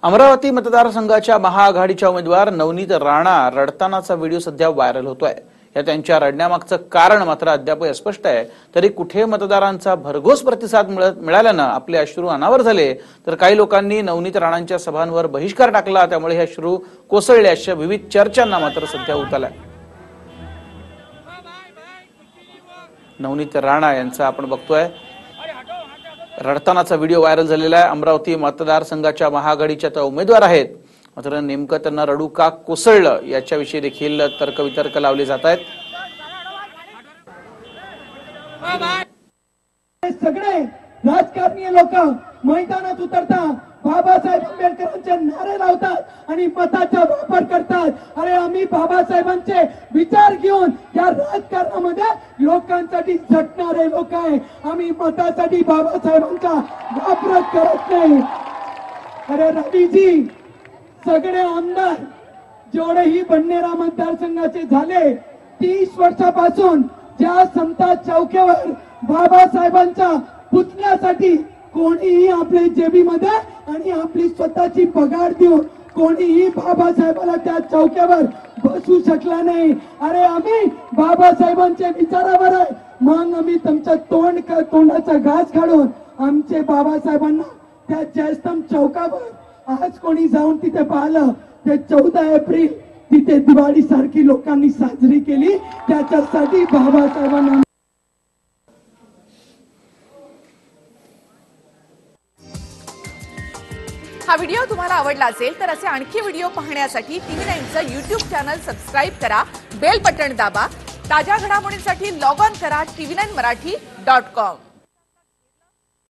अमरावती मतदारसंघाच्या महाआघाडीच्या उमेदवार नवनीत राणा रडतानाचा व्हिडिओ सध्या व्हायरल होतोय। या त्यांच्या रडण्यामागचं कारण मात्र अद्याप अस्पष्ट आहे। तरी कुठे मतदारांचा भरघोस प्रतिसाद मिळाल्यानं आपले अश्रू अनावर झाले, तर काही लोकांनी नवनीत राणांच्या सभांवर बहिष्कार टाकला, त्यामुळे हे अश्रू कोसळले अशा विविध चर्चांना मात्र सध्या उत आलाय। नवनीत राणा यांचा आपण बघतोय रडतानाचा व्हिडिओ व्हायरल झालेला आहे। अमरावती मतदारसंघाच्या महाआघाडीच्या त्या उमेदवार आहेत, मात्र नेमकं त्यांना रडू का कोसळलं याच्याविषयी देखील तर्कवितर्क लावले जात आहेत। सगळे राजकारणी लोक मैदानात उतरतात, बाबासाहेब आंबेडकरांचे नारे लावतात आणि मताचा वापर करतात। अरे आम्ही बाबासाहेबांचे विचार घेऊन या राजकारणामध्ये लोकांसाठी झटणारे लोक आहे। आम्ही मतासाठी बाबासाहेबांचा वापर करत नाही। अरे रवीजी, सगळे आमदार जेवढेही बन्नेरा मतदारसंघाचे झाले 30 वर्षापासून ज्या समता चौक्यावर बाबासाहेबांच्या पुतण्यासाठी कोणीही आपल्या जेबीमध्ये आणि आपली स्वतःची पगार देऊन कोणीही बाबासाहेबाला त्या चौक्यावर बसू शकला नाही। अरे आम्ही बाबासाहेबांच्या विचारावर आहे, मग आम्ही तुमच्या तोंडाचा घास काढून आमचे बाबासाहेबांना त्या जयस्तंभ चौकावर आज कोणी जाऊन तिथे पाहिलं, ते 14 एप्रिल तिथे दिवाळी सारखी लोकांनी साजरी केली, त्याच्यासाठी बाबासाहेबांना। हा व्हिडिओ तुम्हाला आवडला असेल तर असे आणखी व्हिडिओ पाहण्यासाठी TV9चं YouTube चॅनल सबस्क्राइब करा, बेल बटन दाबा। ताज्या घडामोडींसाठी लॉग ऑन करा tv9marathi.com।